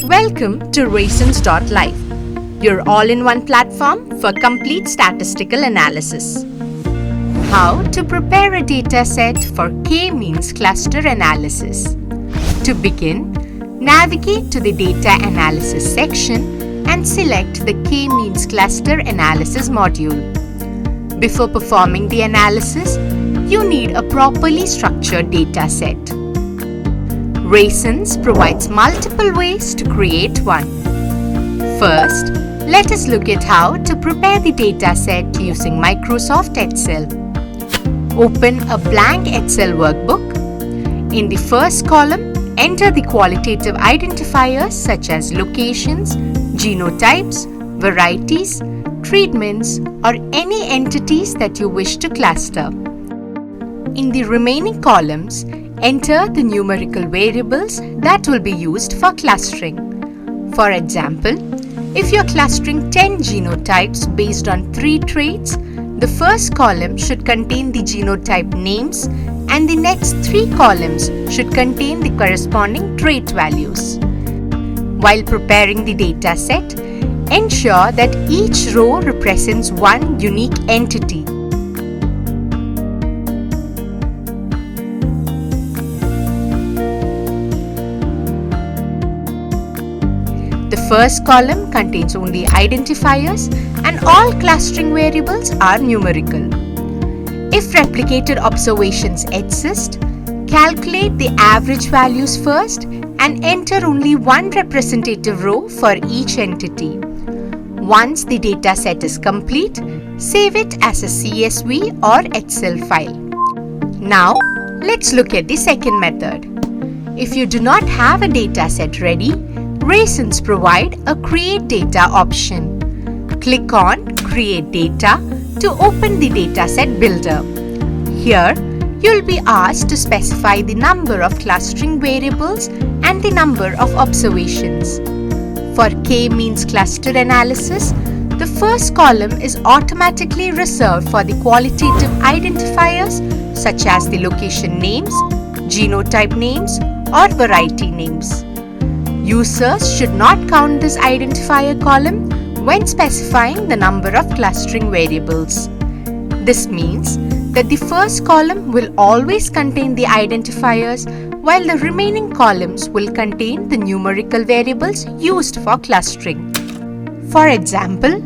Welcome to RAISINS.live, your all-in-one platform for complete statistical analysis. How to prepare a dataset for K-means cluster analysis. To begin, navigate to the Data Analysis section and select the K-means cluster analysis module. Before performing the analysis, you need a properly structured dataset. RAISINS provides multiple ways to create one. First, let us look at how to prepare the dataset using Microsoft Excel. Open a blank Excel workbook. In the first column, enter the qualitative identifiers such as locations, genotypes, varieties, treatments, or any entities that you wish to cluster. In the remaining columns, enter the numerical variables that will be used for clustering. For example, if you're clustering 10 genotypes based on 3 traits, the first column should contain the genotype names and the next 3 columns should contain the corresponding trait values. While preparing the dataset, ensure that each row represents one unique entity. The first column contains only identifiers and all clustering variables are numerical. If replicated observations exist, calculate the average values first and enter only one representative row for each entity. Once the dataset is complete, save it as a CSV or Excel file. Now, let's look at the second method. If you do not have a dataset ready, RAISINS provide a Create Data option. Click on Create Data to open the dataset builder. Here, you'll be asked to specify the number of clustering variables and the number of observations. For K-means cluster analysis, the first column is automatically reserved for the qualitative identifiers such as the location names, genotype names, or variety names. Users should not count this identifier column when specifying the number of clustering variables. This means that the first column will always contain the identifiers while the remaining columns will contain the numerical variables used for clustering. For example,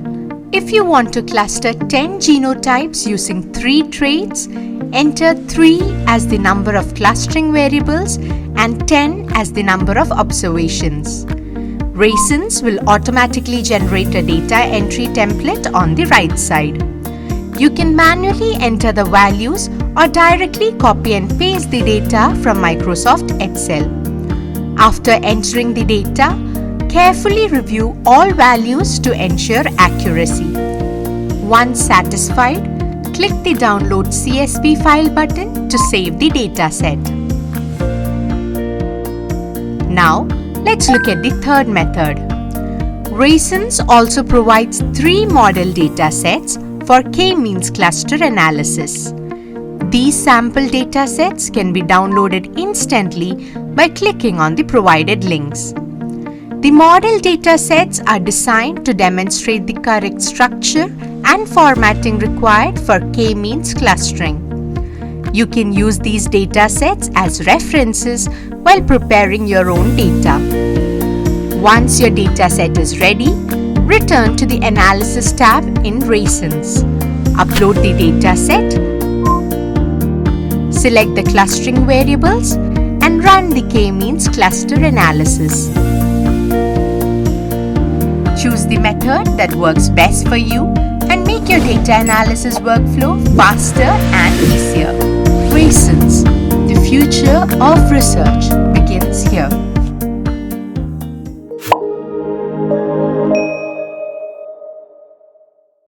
if you want to cluster 10 genotypes using 3 traits, enter 3 as the number of clustering variables and 10 as the number of observations. RAISINS will automatically generate a data entry template on the right side. You can manually enter the values or directly copy and paste the data from Microsoft Excel. After entering the data, carefully review all values to ensure accuracy. Once satisfied, click the Download CSV file button to save the dataset. Now, let's look at the third method. RAISINS also provides 3 model datasets for K-means cluster analysis. These sample datasets can be downloaded instantly by clicking on the provided links. The model datasets are designed to demonstrate the correct structure and formatting required for K-means clustering. You can use these datasets as references while preparing your own data. Once your dataset is ready, return to the Analysis tab in RAISINS. Upload the dataset, select the clustering variables, and run the K-means cluster analysis. Choose the method that works best for you and make your data analysis workflow faster and easier. RAISINS, the future of research begins here.